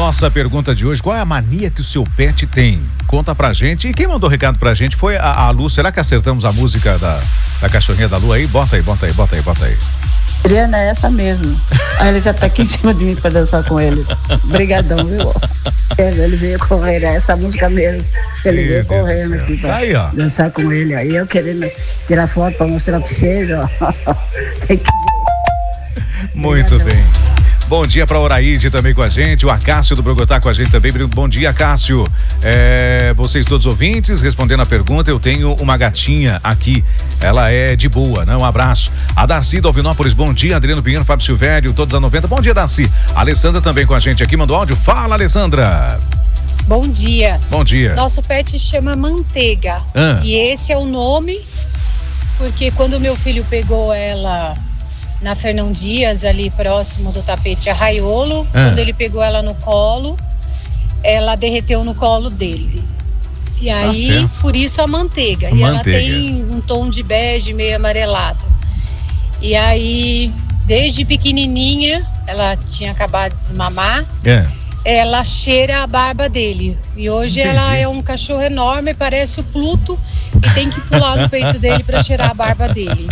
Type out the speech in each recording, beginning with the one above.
nossa pergunta de hoje, qual é a mania que o seu pet tem? Conta pra gente. E quem mandou recado pra gente foi a Lu. Será que acertamos a música da cachorrinha da Lu aí? Bota aí. Adriana, é essa mesmo. Ele já tá aqui em cima de mim pra dançar com ele. Obrigadão, viu? Ele veio correr, é essa música mesmo. Ele veio correndo aqui pra dançar com ele. Aí eu querendo tirar foto pra mostrar pra vocês, ó. Tem que ver. Muito bem. Bom dia para Oraíde também com a gente, o Acácio do Bogotá com a gente também. Bom dia, Acácio. Vocês todos ouvintes, respondendo a pergunta, eu tenho uma gatinha aqui, ela é de boa, né? Um abraço. A Darcy do Alvinópolis, bom dia. Adriano Pinheiro, Fábio Silvério, todos da 90. Bom dia, Darcy. A Alessandra também com a gente aqui, mandou áudio. Fala, Alessandra. Bom dia. Bom dia. Nosso pet chama Manteiga. E esse é o nome, porque quando meu filho pegou ela na Fernão Dias, ali próximo do tapete Arraiolo, quando ele pegou ela no colo, ela derreteu no colo dele. E aí, por isso a Manteiga. E ela tem um tom de bege meio amarelado. E aí, desde pequenininha, ela tinha acabado de desmamar, ela cheira a barba dele. E hoje ela é um cachorro enorme, parece o Pluto, e tem que pular no peito dele para cheirar a barba dele.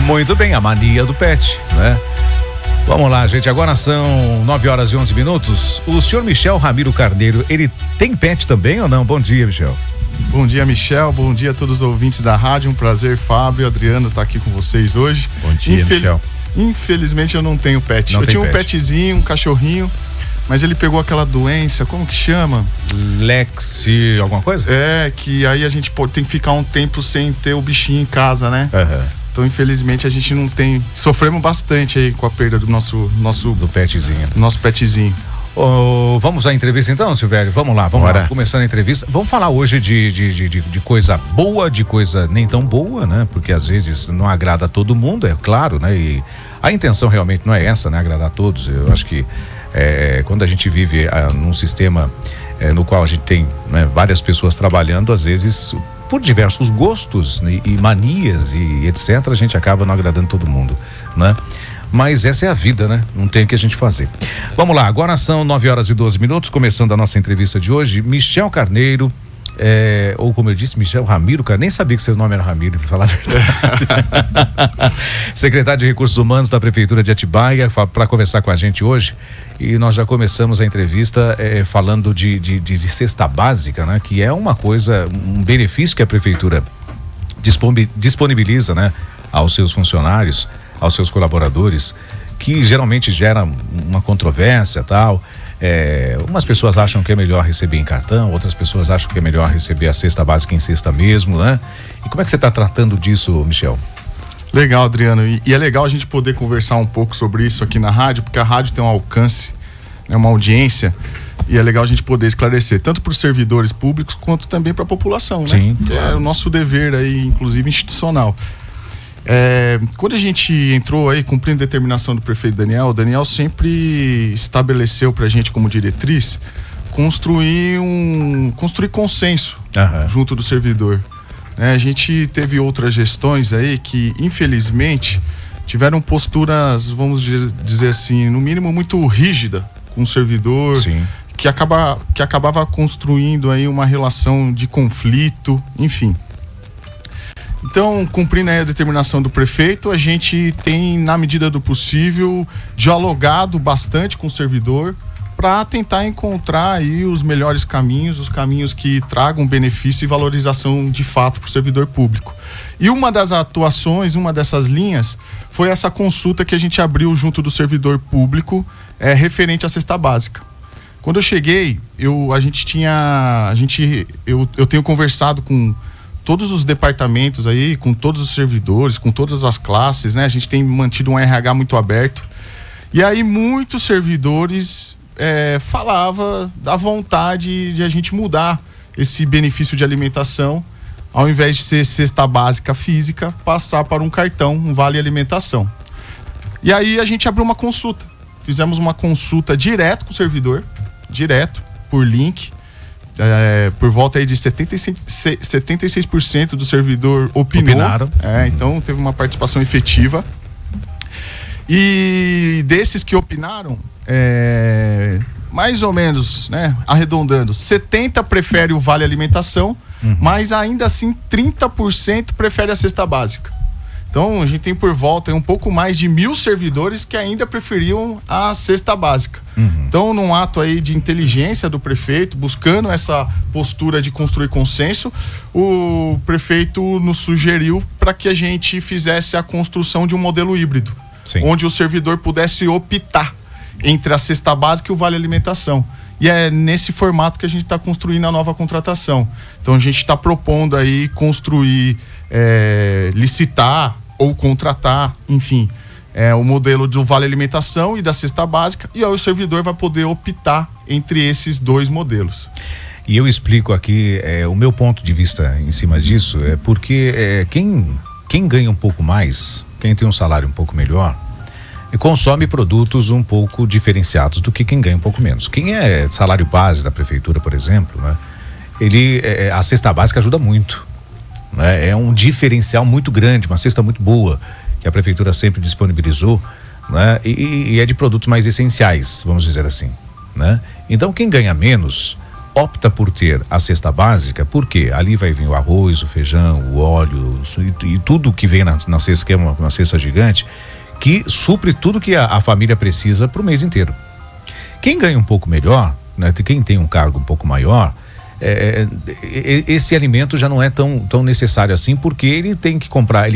Muito bem, a mania do pet, né? Vamos lá, gente, agora são 9h11. O senhor Michel Ramiro Carneiro, ele tem pet também ou não? Bom dia, Michel. Bom dia, Michel, bom dia a todos os ouvintes da rádio, um prazer, Fábio, Adriano, estar aqui com vocês hoje. Bom dia, Michel. Infelizmente eu não tenho pet. Eu tinha um petzinho, um cachorrinho, mas ele pegou aquela doença, como que chama? Lexi, alguma coisa? Que aí a gente tem que ficar um tempo sem ter o bichinho em casa, né? Então, infelizmente, a gente não tem... Sofremos bastante aí com a perda do nosso do petzinho. Nosso petzinho. Vamos à entrevista então, Silvério? Vamos lá. Começando a entrevista. Vamos falar hoje de coisa boa, de coisa nem tão boa, né? Porque às vezes não agrada a todo mundo, é claro, né? E a intenção realmente não é essa, né? Agradar a todos. Eu acho que quando a gente vive num sistema no qual a gente tem, né, várias pessoas trabalhando, às vezes por diversos gostos, né, e manias e etc, a gente acaba não agradando todo mundo, né? Mas essa é a vida, né? Não tem o que a gente fazer. Vamos lá, agora são 9h12, começando a nossa entrevista de hoje. Michel Carneiro, ou como eu disse, Michel Ramiro, cara, nem sabia que seu nome era Ramiro, pra falar a verdade. Secretário de Recursos Humanos da Prefeitura de Atibaia, para conversar com a gente hoje. E nós já começamos a entrevista falando de cesta básica, né? Que é uma coisa, um benefício que a Prefeitura disponibiliza, né? Aos seus funcionários, aos seus colaboradores, que geralmente gera uma controvérsia, tal. Umas pessoas acham que é melhor receber em cartão, outras pessoas acham que é melhor receber a cesta básica em cesta mesmo, né? E como é que você está tratando disso, Michel? Legal, Adriano, e é legal a gente poder conversar um pouco sobre isso aqui na rádio, porque a rádio tem um alcance, né, uma audiência, e é legal a gente poder esclarecer, tanto para os servidores públicos, quanto também para a população, né? Sim, claro. É o nosso dever aí, inclusive institucional. Quando a gente entrou aí cumprindo a determinação do prefeito Daniel, o Daniel sempre estabeleceu pra gente como diretriz construir consenso junto do servidor. A gente teve outras gestões aí que, infelizmente, tiveram posturas, vamos dizer assim, no mínimo muito rígida com o servidor. Sim. Que acabava construindo aí uma relação de conflito, enfim. Então, cumprindo aí a determinação do prefeito, a gente tem, na medida do possível, dialogado bastante com o servidor para tentar encontrar aí os melhores caminhos, os caminhos que tragam benefício e valorização de fato para o servidor público. E uma das atuações, uma dessas linhas, foi essa consulta que a gente abriu junto do servidor público, referente à cesta básica. Quando eu cheguei, eu tenho conversado com todos os departamentos aí, com todos os servidores, com todas as classes, né? A gente tem mantido um RH muito aberto. E aí muitos servidores falavam da vontade de a gente mudar esse benefício de alimentação, ao invés de ser cesta básica física, passar para um cartão, um vale alimentação. E aí a gente abriu uma consulta. Fizemos uma consulta direto com o servidor, direto, por link. Por volta aí de 76% do servidor opinaram. Então teve uma participação efetiva. E desses que opinaram, mais ou menos, né, arredondando, 70% prefere o Vale Alimentação, mas ainda assim 30% prefere a cesta básica. Então a gente tem por volta um pouco mais de 1.000 servidores que ainda preferiam a cesta básica. Então, num ato aí de inteligência do prefeito, buscando essa postura de construir consenso, o prefeito nos sugeriu para que a gente fizesse a construção de um modelo híbrido, onde o servidor pudesse optar entre a cesta básica e o Vale Alimentação. E é nesse formato que a gente está construindo a nova contratação. Então a gente está propondo aí construir, licitar ou contratar, enfim, o modelo do Vale Alimentação e da cesta básica, e aí o servidor vai poder optar entre esses dois modelos. E eu explico aqui o meu ponto de vista em cima disso, porque quem ganha um pouco mais, quem tem um salário um pouco melhor, consome produtos um pouco diferenciados do que quem ganha um pouco menos. Quem é salário base da prefeitura, por exemplo, né, a cesta básica ajuda muito, né, é um diferencial muito grande, uma cesta muito boa que a prefeitura sempre disponibilizou, né, e é de produtos mais essenciais, vamos dizer assim, né? Então quem ganha menos opta por ter a cesta básica, porque ali vai vir o arroz, o feijão, o óleo e tudo que vem na cesta, que é uma cesta gigante, que supre tudo que a família precisa para o mês inteiro. Quem ganha um pouco melhor, né, quem tem um cargo um pouco maior, esse alimento já não é tão necessário assim, porque ele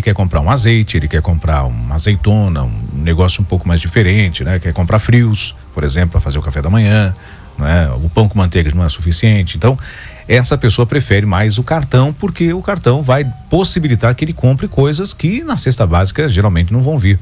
quer comprar um azeite, ele quer comprar uma azeitona, um negócio um pouco mais diferente, né? Quer comprar frios, por exemplo, para fazer o café da manhã, né? O pão com manteiga não é suficiente. Então, essa pessoa prefere mais o cartão, porque o cartão vai possibilitar que ele compre coisas que na cesta básica geralmente não vão vir,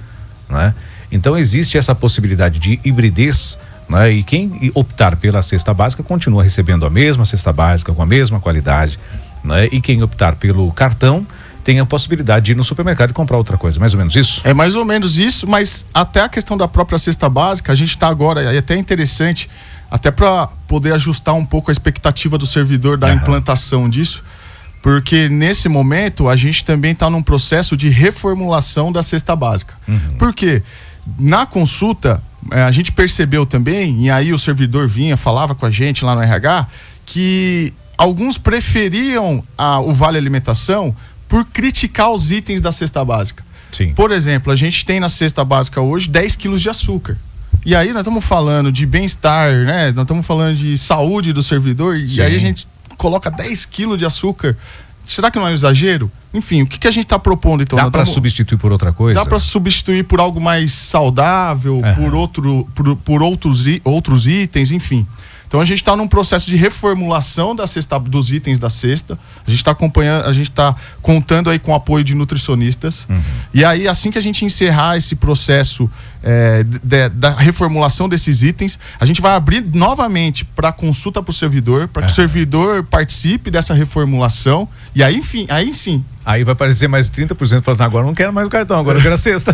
né? Então existe essa possibilidade de hibridez, né? E quem optar pela cesta básica continua recebendo a mesma cesta básica com a mesma qualidade, né? E quem optar pelo cartão tem a possibilidade de ir no supermercado e comprar outra coisa, mais ou menos isso? É mais ou menos isso, mas até a questão da própria cesta básica, a gente está agora, é até interessante, até para poder ajustar um pouco a expectativa do servidor da implantação disso, porque nesse momento a gente também está num processo de reformulação da cesta básica. Por quê? Na consulta, a gente percebeu também, e aí o servidor falava com a gente lá no RH, que alguns preferiam o Vale Alimentação por criticar os itens da cesta básica. Sim. Por exemplo, a gente tem na cesta básica hoje 10 quilos de açúcar. E aí nós estamos falando de bem-estar, né? Nós estamos falando de saúde do servidor, e aí a gente coloca 10 quilos de açúcar. Será que não é um exagero? Enfim, o que a gente está propondo então? Dá para substituir por outra coisa? Dá para substituir por algo mais saudável, por outros itens, enfim. Então a gente está num processo de reformulação dos itens da cesta. A gente está acompanhando, a gente está contando aí com o apoio de nutricionistas. E aí, assim que a gente encerrar esse processo da reformulação desses itens, a gente vai abrir novamente para consulta para o servidor, para que o servidor participe dessa reformulação. E aí, enfim, aí sim. Aí vai aparecer mais 30% falando, agora eu não quero mais o cartão, agora eu quero a cesta.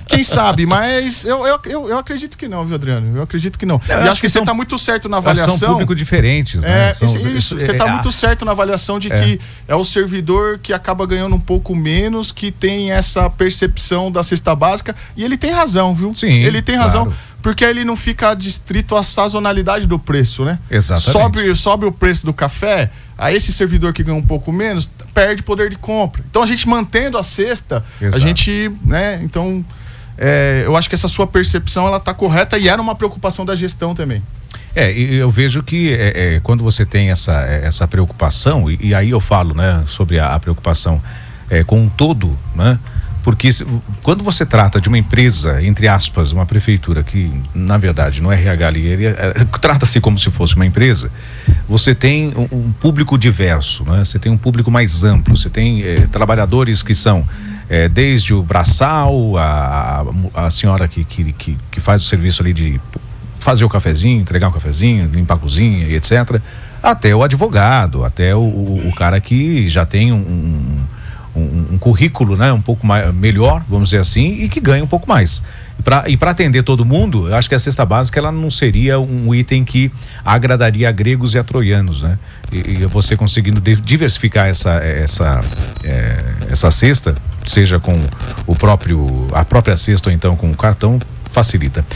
Quem sabe, mas eu acredito que não, viu, Adriano? Eu acredito que não. E acho que você está muito certo na avaliação. São públicos diferentes, né? Isso, você está muito certo na avaliação de que é o servidor que acaba ganhando um pouco menos, que tem essa percepção da cesta básica, e ele tem razão, viu? Sim, ele tem razão. Porque ele não fica adstrito à sazonalidade do preço, né? Exatamente. Sobe o preço do café, aí esse servidor que ganha um pouco menos perde poder de compra. Então a gente mantendo a cesta, a gente, né? Então eu acho que essa sua percepção ela tá correta, e era uma preocupação da gestão também. E eu vejo que quando você tem essa preocupação, e aí eu falo, né, sobre a preocupação com um todo, né? Porque quando você trata de uma empresa, entre aspas, uma prefeitura, que na verdade no RH ali trata-se como se fosse uma empresa, você tem um público diverso, né? Você tem um público mais amplo, você tem trabalhadores que são desde o braçal, a senhora que faz o serviço ali de fazer o cafezinho, entregar um cafezinho, limpar a cozinha e etc., até o advogado, até o cara que já tem um currículo, né, um pouco melhor, vamos dizer assim, e que ganha um pouco mais. E para atender todo mundo, eu acho que a cesta básica ela não seria um item que agradaria a gregos e a troianos, né? E você conseguindo diversificar essa cesta, seja com a própria cesta ou então com o cartão, facilita.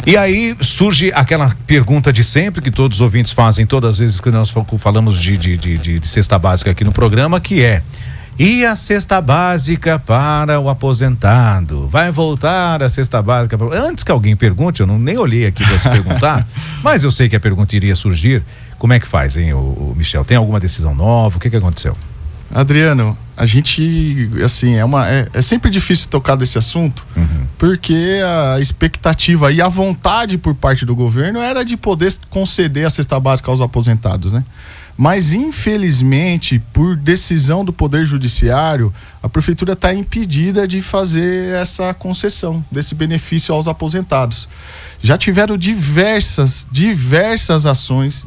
E aí surge aquela pergunta de sempre que todos os ouvintes fazem todas as vezes que nós falamos de cesta básica aqui no programa, que é: e a cesta básica para o aposentado? Vai voltar a cesta básica? Antes que alguém pergunte, eu nem olhei aqui para se perguntar, mas eu sei que a pergunta iria surgir. Como é que faz, hein, o Michel? Tem alguma decisão nova? O que aconteceu? Adriano, a gente, assim, é sempre difícil tocar desse assunto, porque a expectativa e a vontade por parte do governo era de poder conceder a cesta básica aos aposentados, né? Mas, infelizmente, por decisão do Poder Judiciário, a Prefeitura está impedida de fazer essa concessão desse benefício aos aposentados. Já tiveram diversas ações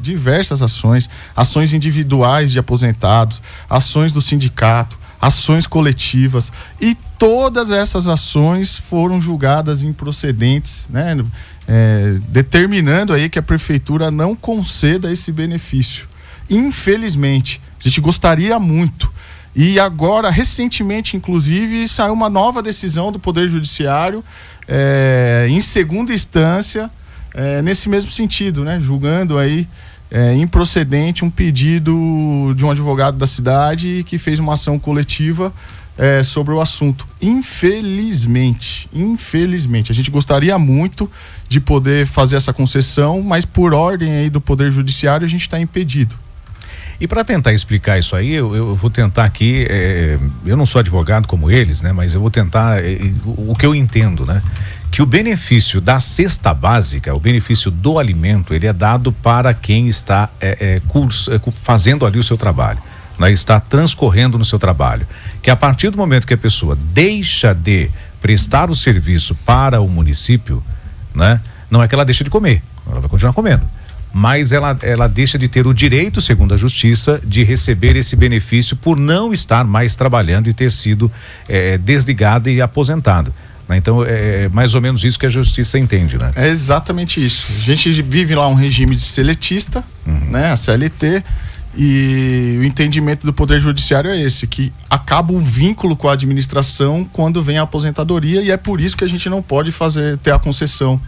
individuais de aposentados, ações do sindicato, ações coletivas, e todas essas ações foram julgadas improcedentes, né? Determinando aí que a Prefeitura não conceda esse benefício. Infelizmente, a gente gostaria muito. E agora, recentemente, inclusive, saiu uma nova decisão do Poder Judiciário, em segunda instância, nesse mesmo sentido, né? Julgando aí improcedente um pedido de um advogado da cidade que fez uma ação coletiva sobre o assunto. Infelizmente, a gente gostaria muito de poder fazer essa concessão, mas por ordem aí do Poder Judiciário a gente está impedido. E para tentar explicar isso aí, eu vou tentar aqui, eu não sou advogado como eles, né? Mas eu vou tentar o que eu entendo, né? Que o benefício da cesta básica, o benefício do alimento, ele é dado para quem está fazendo ali o seu trabalho, né? Está transcorrendo no seu trabalho. Que a partir do momento que a pessoa deixa de prestar o serviço para o município, né? Não é que ela deixa de comer, ela vai continuar comendo. Mas ela deixa de ter o direito, segundo a justiça, de receber esse benefício por não estar mais trabalhando e ter sido desligado e aposentado. Né? Então, é mais ou menos isso que a justiça entende, né? É exatamente isso. A gente vive lá um regime de seletista, né? A CLT, e o entendimento do Poder Judiciário é esse, que acaba um vínculo com a administração quando vem a aposentadoria, e é por isso que a gente não pode ter a concessão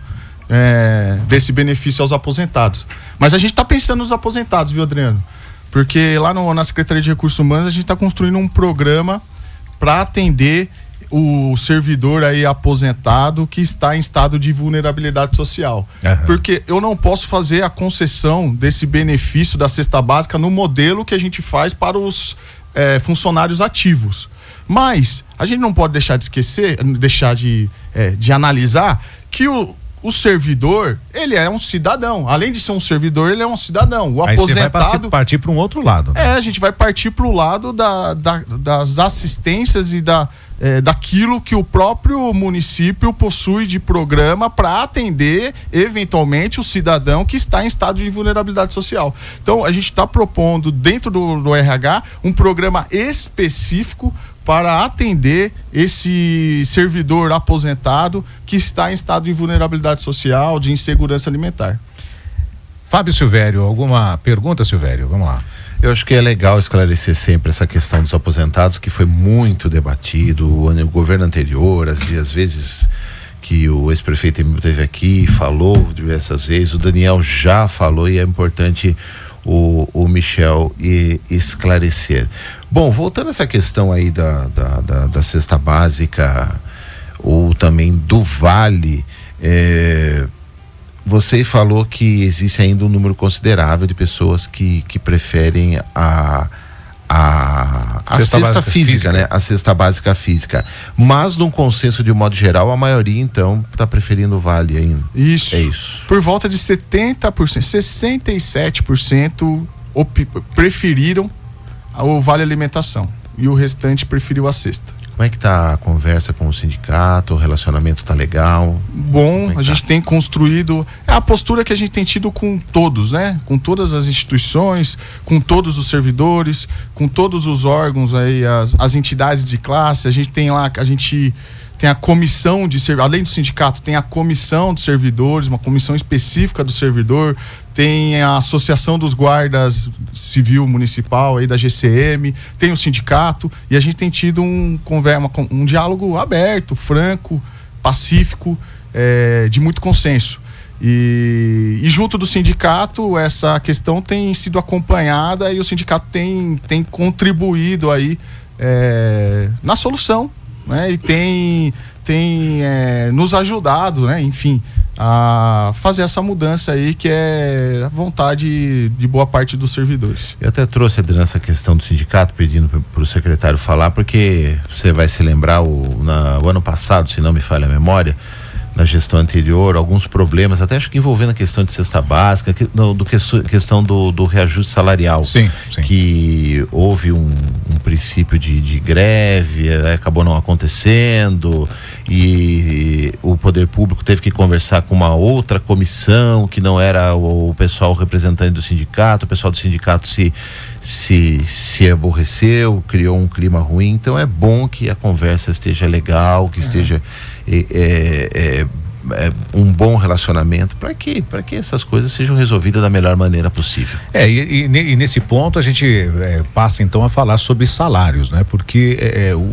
desse benefício aos aposentados. Mas a gente está pensando nos aposentados, viu, Adriano? Porque lá na Secretaria de Recursos Humanos a gente está construindo um programa para atender o servidor aí aposentado que está em estado de vulnerabilidade social. Porque eu não posso fazer a concessão desse benefício da cesta básica no modelo que a gente faz para os funcionários ativos. Mas a gente não pode deixar de analisar que o servidor, ele é um cidadão. Além de ser um servidor, ele é um cidadão. O aposentado... Você vai partir para um outro lado. Né? A gente vai partir para o lado das assistências e daquilo que o próprio município possui de programa para atender, eventualmente, o cidadão que está em estado de vulnerabilidade social. Então, a gente está propondo, dentro do RH, um programa específico para atender esse servidor aposentado que está em estado de vulnerabilidade social, de insegurança alimentar. Fábio Silvério, alguma pergunta, Silvério? Vamos lá. Eu acho que é legal esclarecer sempre essa questão dos aposentados, que foi muito debatido o governo anterior, às vezes que o ex-prefeito esteve aqui, falou diversas vezes, o Daniel já falou, e é importante o Michel esclarecer. Bom, voltando a essa questão aí da cesta básica ou também do vale, você falou que existe ainda um número considerável de pessoas que preferem a cesta física, né? A cesta básica física. Mas, num consenso de um modo geral, a maioria, então, está preferindo o vale ainda. Isso. É isso. Por volta de 70%, 67% preferiram o vale alimentação. E o restante preferiu a cesta. Como é que tá a conversa com o sindicato? O relacionamento tá legal? Bom, a gente tem construído a postura que a gente tem tido com todos, né? Com todas as instituições, com todos os servidores, com todos os órgãos aí, as entidades de classe. A gente tem a comissão de servidores, além do sindicato, tem a comissão de servidores, uma comissão específica do servidor, tem a Associação dos Guardas Civil Municipal aí da GCM, tem o sindicato, e a gente tem tido um diálogo aberto, franco, pacífico, de muito consenso. E junto do sindicato, essa questão tem sido acompanhada e o sindicato tem contribuído aí na solução, né? E tem nos ajudado, né? Enfim, a fazer essa mudança aí, que é a vontade de boa parte dos servidores. Eu até trouxe, Adriano, essa questão do sindicato, pedindo para o secretário falar, porque você vai se lembrar, o ano passado, se não me falha a memória, na gestão anterior, alguns problemas, até acho que envolvendo a questão de cesta básica, questão do reajuste salarial. Sim. Que houve um princípio de greve, acabou não acontecendo, e o poder público teve que conversar com uma outra comissão, que não era o pessoal representante do sindicato. O pessoal do sindicato se aborreceu, criou um clima ruim. Então é bom que a conversa esteja legal, que esteja um bom relacionamento, para que essas coisas sejam resolvidas da melhor maneira possível. E nesse ponto a gente passa então a falar sobre salários, né? Porque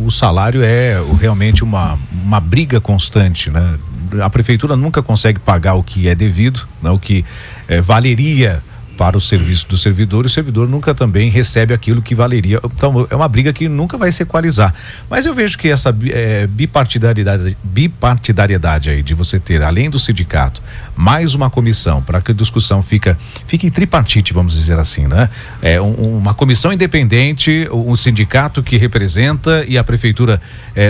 o salário é realmente uma briga constante, né? A prefeitura nunca consegue pagar o que é devido, né? O que valeria para o serviço do servidor, e o servidor nunca também recebe aquilo que valeria. Então é uma briga que nunca vai se equalizar. Mas eu vejo que essa bipartidariedade aí, de você ter, além do sindicato, mais uma comissão, para que a discussão fique tripartite, vamos dizer assim, né? Uma comissão independente, um sindicato que representa, e a prefeitura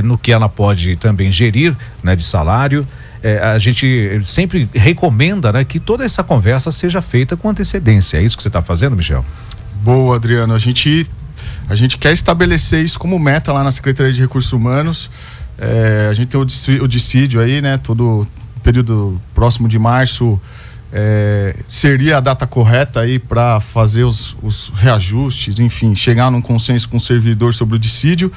no que ela pode também gerir, né, de salário. A gente sempre recomenda, né, que toda essa conversa seja feita com antecedência. É isso que você está fazendo, Michel? Boa, Adriano. A gente quer estabelecer isso como meta lá na Secretaria de Recursos Humanos. A gente tem o dissídio aí, né? Todo período próximo de março seria a data correta aí para fazer os reajustes, enfim, chegar num consenso com o servidor sobre o dissídio.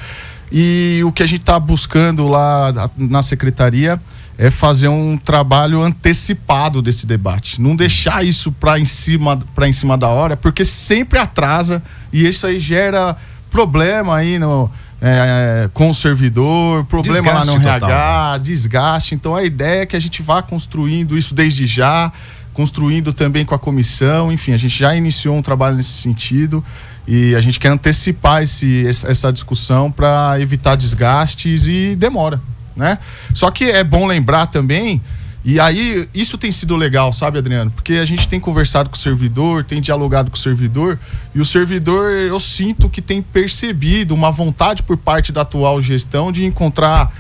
E o que a gente está buscando lá na Secretaria é fazer um trabalho antecipado desse debate, não deixar isso para em cima da hora, porque sempre atrasa, e isso aí gera problema aí com o servidor, problema desgaste lá no RH, desgaste. Então a ideia é que a gente vá construindo isso desde já, construindo também com a comissão. Enfim, a gente já iniciou um trabalho nesse sentido e a gente quer antecipar essa discussão para evitar desgastes e demora, né? Só que é bom lembrar também, e aí isso tem sido legal, sabe, Adriano? Porque a gente tem conversado com o servidor, tem dialogado com o servidor, e o servidor, eu sinto que tem percebido uma vontade por parte da atual gestão de encontrar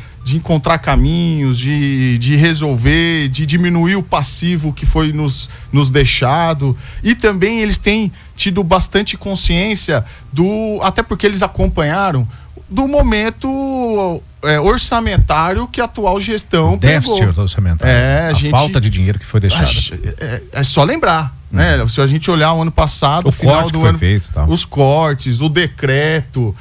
caminhos, de resolver, de diminuir o passivo que foi nos deixado. E também eles têm tido bastante consciência até porque eles acompanharam do momento orçamentário que a atual gestão déficit pegou. Orçamentário. Falta de dinheiro que foi deixada. É só lembrar, né? Se a gente olhar o ano passado, o final do ano, feito, tá? Os cortes, o decreto,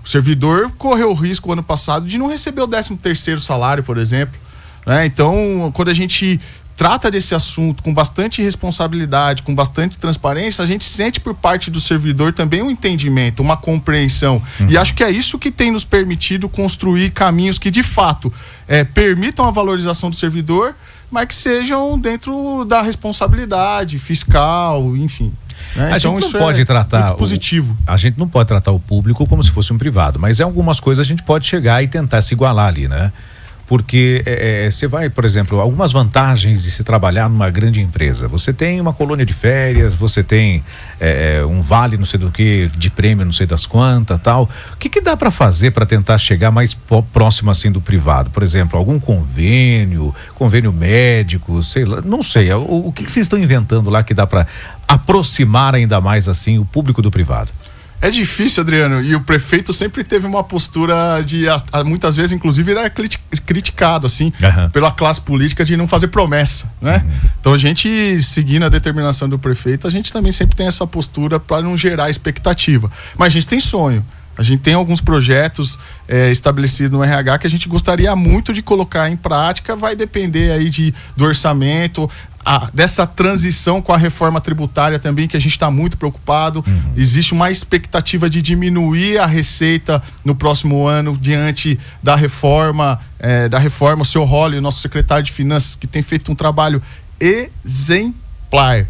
o servidor correu o risco o ano passado de não receber o 13º salário, por exemplo, né? Então, quando a gente trata desse assunto com bastante responsabilidade, com bastante transparência, a gente sente por parte do servidor também um entendimento, uma compreensão. E acho que é isso que tem nos permitido construir caminhos que, de fato, permitam a valorização do servidor, mas que sejam dentro da responsabilidade fiscal, enfim. Né? A gente não pode tratar positivo. A gente não pode tratar o público como se fosse um privado, mas em algumas coisas a gente pode chegar e tentar se igualar ali, né? Porque você vai, por exemplo, algumas vantagens de se trabalhar numa grande empresa. Você tem uma colônia de férias, você tem um vale não sei do que, de prêmio não sei das quantas, tal. O que dá para fazer para tentar chegar mais próximo assim do privado? Por exemplo, algum convênio médico, sei lá, não sei. O que vocês estão inventando lá que dá para aproximar ainda mais assim o público do privado? É difícil, Adriano, e o prefeito sempre teve uma postura muitas vezes, inclusive, ele era criticado, assim, pela classe política de não fazer promessa, né? Então a gente, seguindo a determinação do prefeito, a gente também sempre tem essa postura para não gerar expectativa. Mas a gente tem sonho. A gente tem alguns projetos estabelecidos no RH que a gente gostaria muito de colocar em prática. Vai depender aí do orçamento, dessa transição com a reforma tributária também, que a gente está muito preocupado. Existe uma expectativa de diminuir a receita no próximo ano diante da reforma. O seu Rolli, o nosso secretário de Finanças, que tem feito um trabalho exemplar.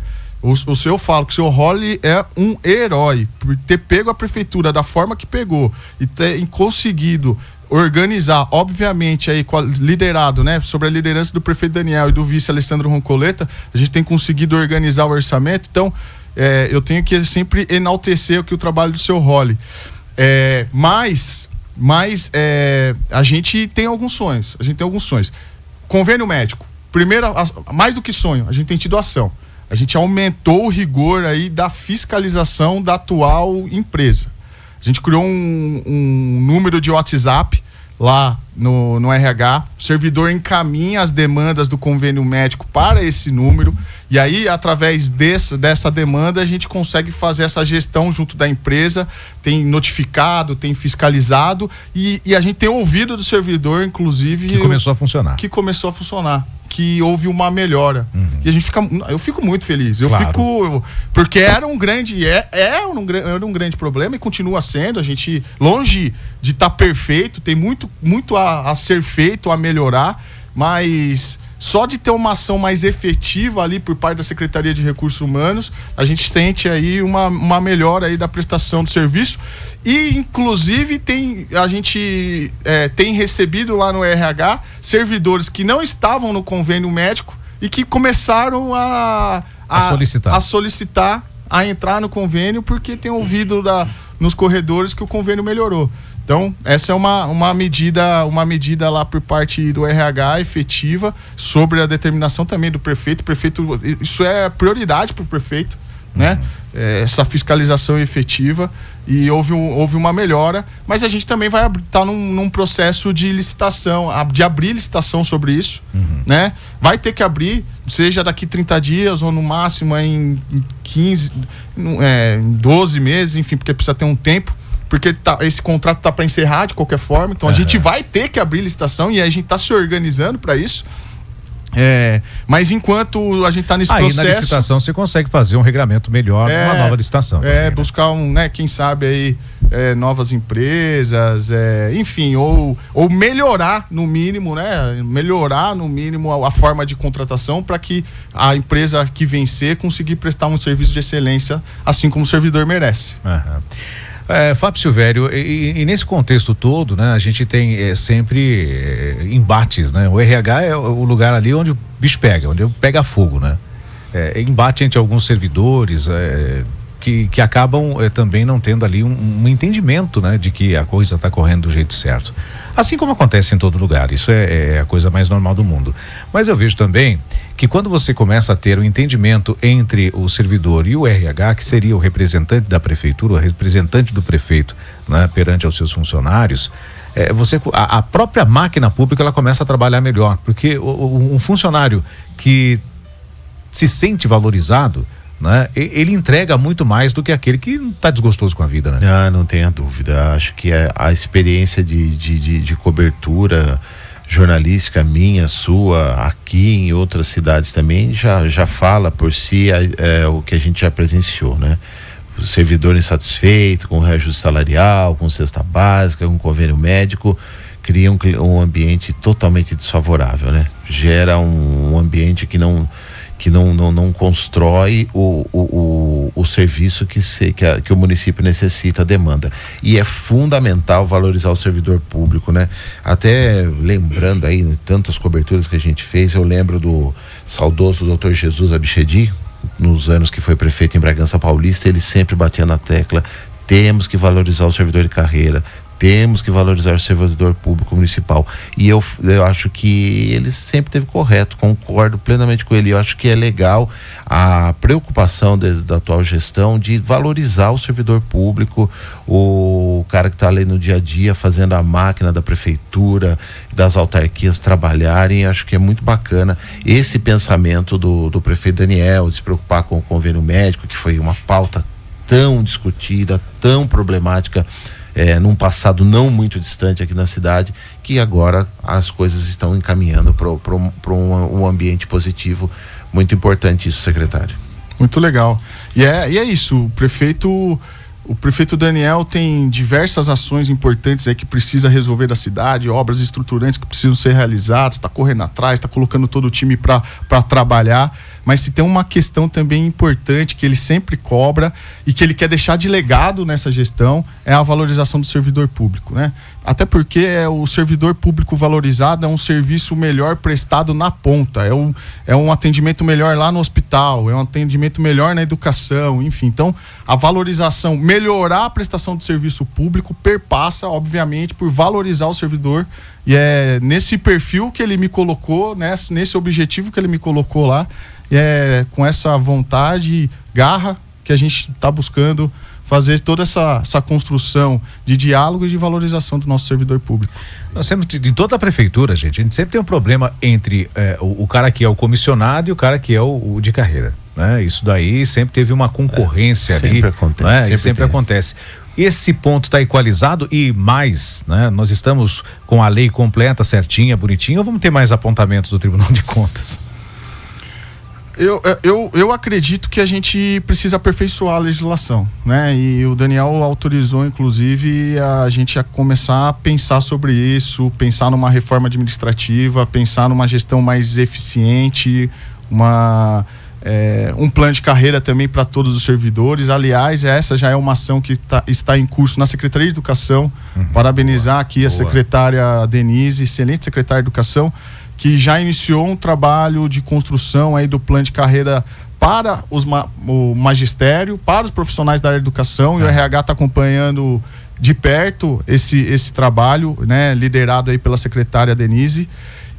Eu falo que o seu Holly é um herói por ter pego a prefeitura da forma que pegou e ter conseguido organizar, obviamente aí liderado, né, sobre a liderança do prefeito Daniel e do vice Alessandro Roncoleta, a gente tem conseguido organizar o orçamento. Então eu tenho que sempre enaltecer o trabalho do seu Holly. Mas a gente tem alguns sonhos. Convênio médico. Primeiro, mais do que sonho, a gente tem tido ação. A gente aumentou o rigor aí da fiscalização da atual empresa. A gente criou um número de WhatsApp lá no RH. O servidor encaminha as demandas do convênio médico para esse número. E aí, através dessa demanda, a gente consegue fazer essa gestão junto da empresa. Tem notificado, tem fiscalizado. E a gente tem ouvido do servidor, inclusive... Que começou a funcionar. Que houve uma melhora. E eu fico muito feliz. Porque era um grande problema e continua sendo. A gente, longe de estar perfeito, tem muito a ser feito, a melhorar, mas só de ter uma ação mais efetiva ali por parte da Secretaria de Recursos Humanos, a gente sente aí uma melhora aí da prestação do serviço. E inclusive a gente tem recebido lá no RH servidores que não estavam no convênio médico e que começaram a solicitar a entrar no convênio porque tem ouvido nos corredores que o convênio melhorou. Então, essa é uma medida lá por parte do RH efetiva sobre a determinação também do prefeito. Isso é prioridade para o prefeito, né? Essa fiscalização efetiva, e houve uma melhora, mas a gente também vai estar num processo de licitação, de abrir licitação sobre isso, né? Vai ter que abrir, seja daqui 30 dias ou no máximo em 15, em 12 meses, enfim, porque precisa ter um tempo. Porque esse contrato está para encerrar de qualquer forma, então a gente vai ter que abrir licitação e a gente está se organizando para isso. Mas enquanto a gente está nesse processo... Aí na licitação você consegue fazer um regramento melhor numa nova licitação. Buscar quem sabe aí novas empresas, enfim, ou melhorar no mínimo, né? Melhorar no mínimo a forma de contratação para que a empresa que vencer conseguir prestar um serviço de excelência, assim como o servidor merece. Fábio Silvério, e nesse contexto todo, né, a gente tem sempre embates, né? O RH é o lugar ali onde o bicho pega, onde pega fogo, né? Embate entre alguns servidores que acabam também não tendo ali um entendimento, né, de que a coisa está correndo do jeito certo. Assim como acontece em todo lugar, isso é a coisa mais normal do mundo. Mas eu vejo também que quando você começa a ter um entendimento entre o servidor e o RH, que seria o representante da prefeitura, o representante do prefeito, né, perante aos seus funcionários, a própria máquina pública ela começa a trabalhar melhor, porque um funcionário que se sente valorizado, né, ele entrega muito mais do que aquele que está desgostoso com a vida, né? Não tenha dúvida. Acho que a experiência de cobertura jornalística minha, sua, aqui em outras cidades também já fala por si o que a gente já presenciou, né? O servidor insatisfeito com reajuste salarial, com cesta básica, com convênio médico, cria um ambiente totalmente desfavorável, né? Gera um ambiente que não constrói o serviço que o município necessita, demanda. E é fundamental valorizar o servidor público, né? Até lembrando aí, tantas coberturas que a gente fez, eu lembro do saudoso Dr. Jesus Abichedi, nos anos que foi prefeito em Bragança Paulista, ele sempre batia na tecla: temos que valorizar o servidor de carreira, temos que valorizar o servidor público municipal. E eu acho que ele sempre esteve correto, concordo plenamente com ele. Eu acho que é legal a preocupação da atual gestão de valorizar o servidor público, o cara que está ali no dia a dia fazendo a máquina da prefeitura, das autarquias trabalharem. Acho que é muito bacana esse pensamento do prefeito Daniel, de se preocupar com o convênio médico, que foi uma pauta tão discutida, tão problemática, num passado não muito distante aqui na cidade, que agora as coisas estão encaminhando para um ambiente positivo. Muito importante isso, secretário. Muito legal. E é isso, o prefeito O prefeito Daniel tem diversas ações importantes aí que precisa resolver da cidade, obras estruturantes que precisam ser realizadas, está correndo atrás, está colocando todo o time para trabalhar. Mas se tem uma questão também importante que ele sempre cobra e que ele quer deixar de legado nessa gestão, é a valorização do servidor público, né? Até porque o servidor público valorizado é um serviço melhor prestado na ponta, é um atendimento melhor lá no hospital, é um atendimento melhor na educação, enfim. Então, a valorização, melhorar a prestação do serviço público perpassa, obviamente, por valorizar o servidor. E é nesse perfil que ele me colocou, né? Nesse objetivo que ele me colocou lá, e é com essa vontade e garra que a gente está buscando fazer toda essa construção de diálogo e de valorização do nosso servidor público. Nós temos de toda a prefeitura, a gente sempre tem um problema entre o cara que é o comissionado e o cara que é o de carreira, né? Isso daí sempre teve uma concorrência ali. Sempre acontece. Né? Sempre acontece. Esse ponto está equalizado e mais, né? Nós estamos com a lei completa, certinha, bonitinha, ou vamos ter mais apontamentos do Tribunal de Contas? Eu acredito que a gente precisa aperfeiçoar a legislação, né? E o Daniel autorizou, inclusive, a gente a começar a pensar sobre isso, pensar numa reforma administrativa, pensar numa gestão mais eficiente, um plano de carreira também para todos os servidores. Aliás, essa já é uma ação que está em curso na Secretaria de Educação. Parabenizar aqui a secretária Denise, excelente secretária de Educação, que já iniciou um trabalho de construção aí do plano de carreira para o magistério, para os profissionais da área de educação, e o RH está acompanhando de perto esse trabalho, né, liderado aí pela secretária Denise.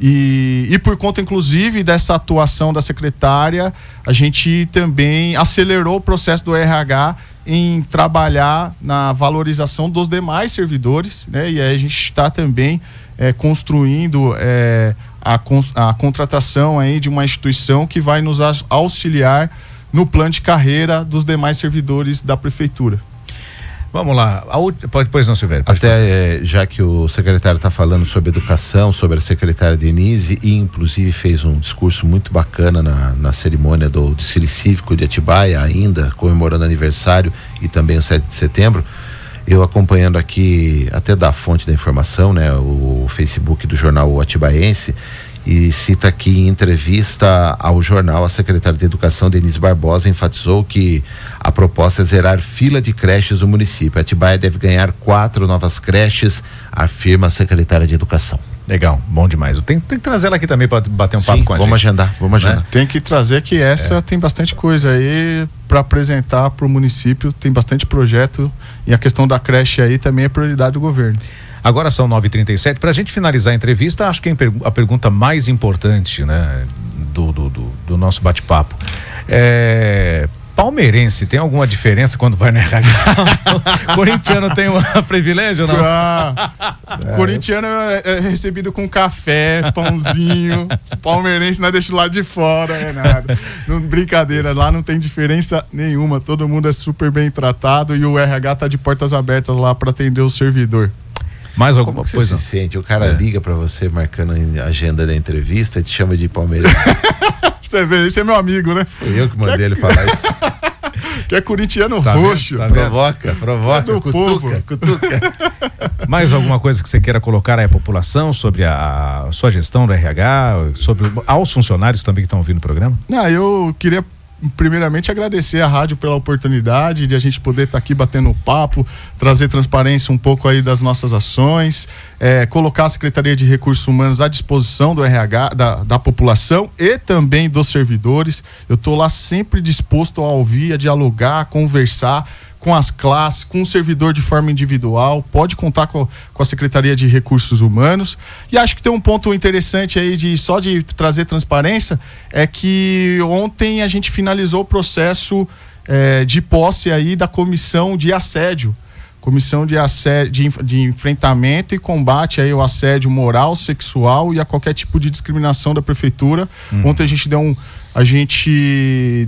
E por conta, inclusive, dessa atuação da secretária, a gente também acelerou o processo do RH em trabalhar na valorização dos demais servidores, né? E aí a gente está também construindo a contratação aí de uma instituição que vai nos auxiliar no plano de carreira dos demais servidores da prefeitura. Vamos lá, pois não, Silvério. Até já que o secretário está falando sobre educação, sobre a secretária Denise, e inclusive fez um discurso muito bacana na cerimônia do desfile cívico de Atibaia, ainda comemorando aniversário e também o 7 de setembro. Eu acompanhando aqui, até da fonte da informação, né, o Facebook do jornal Atibaiense, e cita aqui em entrevista ao jornal, a secretária de Educação, Denise Barbosa, enfatizou que a proposta é zerar fila de creches do município. Atibaia deve ganhar 4 novas creches, afirma a secretária de Educação. Legal, bom demais. Tem que trazer ela aqui também para bater um papo com a gente. Vamos agendar. Tem que trazer que tem bastante coisa aí para apresentar para o município, tem bastante projeto, e a questão da creche aí também é prioridade do governo. Agora são 9h37, para a gente finalizar a entrevista, acho que a pergunta mais importante, né, do nosso bate-papo palmeirense tem alguma diferença quando vai no RH? Corintiano tem um privilégio ou não? Corintiano é recebido com café, pãozinho. Palmeirense não deixa o lado de fora, é nada. Brincadeira, lá não tem diferença nenhuma. Todo mundo é super bem tratado e o RH tá de portas abertas lá para atender o servidor. Mais alguma coisa? Como você se sente? O cara liga para você marcando a agenda da entrevista e te chama de palmeirense. Você vê, esse é meu amigo, né? Foi eu que mandei ele falar isso. Que é corintiano roxo. Provoca, cutuca. Mais alguma coisa que você queira colocar aí à população sobre a sua gestão do RH, aos funcionários também que estão ouvindo o programa? Não, eu queria primeiramente agradecer à rádio pela oportunidade de a gente poder estar aqui batendo papo, trazer transparência um pouco aí das nossas ações, colocar a Secretaria de Recursos Humanos à disposição do RH, da população e também dos servidores. Eu estou lá sempre disposto a ouvir, a dialogar, a conversar com as classes, com o servidor de forma individual. Pode contar com a Secretaria de Recursos Humanos. E acho que tem um ponto interessante aí de trazer transparência, é que ontem a gente finalizou o processo de posse aí da comissão de assédio. Comissão de enfrentamento e combate aí ao assédio moral, sexual e a qualquer tipo de discriminação da prefeitura. Ontem a gente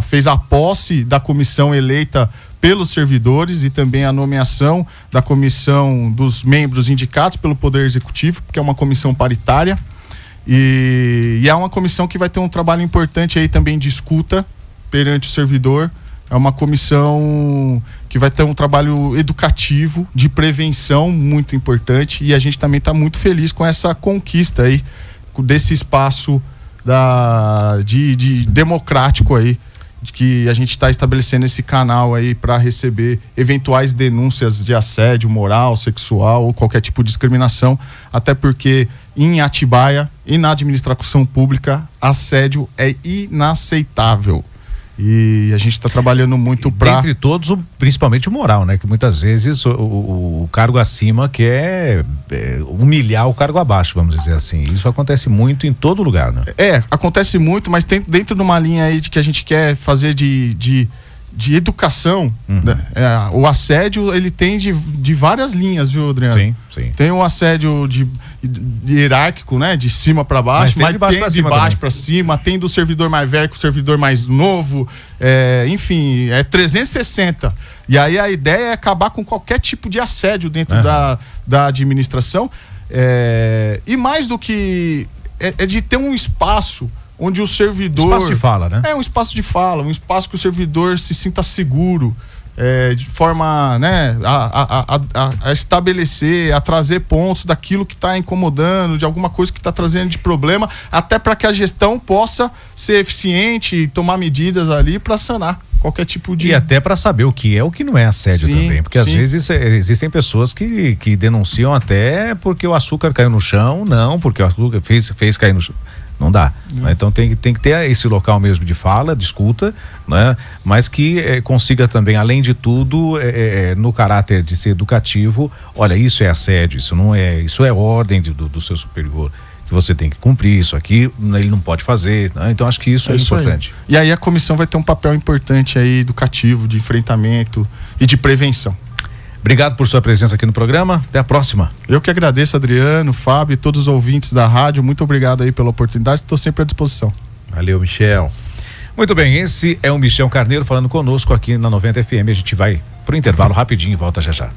fez a posse da comissão eleita pelos servidores e também a nomeação da comissão dos membros indicados pelo Poder Executivo, porque é uma comissão paritária e é uma comissão que vai ter um trabalho importante aí também de escuta perante o servidor, é uma comissão que vai ter um trabalho educativo, de prevenção muito importante, e a gente também está muito feliz com essa conquista aí, desse espaço de democrático aí, de que a gente está estabelecendo esse canal aí para receber eventuais denúncias de assédio moral, sexual ou qualquer tipo de discriminação, até porque em Atibaia e na administração pública assédio é inaceitável. E a gente está trabalhando muito para... Entre todos, principalmente o moral, né? Que muitas vezes o cargo acima quer humilhar o cargo abaixo, vamos dizer assim. Isso acontece muito em todo lugar, né? Acontece muito, mas tem dentro de uma linha aí de que a gente quer fazer de educação, né? O assédio, ele tem de várias linhas, viu, Adriano? Sim. Tem um assédio de hierárquico, né? De cima para baixo, mas tem de baixo para cima, tem do servidor mais velho com o servidor mais novo, enfim, é 360. E aí a ideia é acabar com qualquer tipo de assédio dentro da administração, e mais do que é de ter um espaço onde o servidor... Espaço de fala, né? Um espaço de fala, um espaço que o servidor se sinta seguro, de forma, né, a estabelecer, a trazer pontos daquilo que está incomodando, de alguma coisa que está trazendo de problema, até para que a gestão possa ser eficiente e tomar medidas ali para sanar qualquer tipo de... E até para saber o que é o que não é assédio também, porque às vezes existem pessoas que denunciam até porque o açúcar caiu no chão, não, porque o açúcar fez cair no chão. Não dá. Né? Então tem que ter esse local mesmo de fala, de escuta, né? Mas que consiga também, além de tudo, no caráter de ser educativo, olha, isso é assédio, isso é ordem do seu superior, que você tem que cumprir, isso aqui ele não pode fazer, né? Então acho que isso é importante. Aí. E aí a comissão vai ter um papel importante aí, educativo, de enfrentamento e de prevenção. Obrigado por sua presença aqui no programa. Até a próxima. Eu que agradeço, Adriano, Fábio e todos os ouvintes da rádio. Muito obrigado aí pela oportunidade. Estou sempre à disposição. Valeu, Michel. Muito bem, esse é o Michel Carneiro falando conosco aqui na 90 FM. A gente vai pro intervalo rapidinho e volta já já.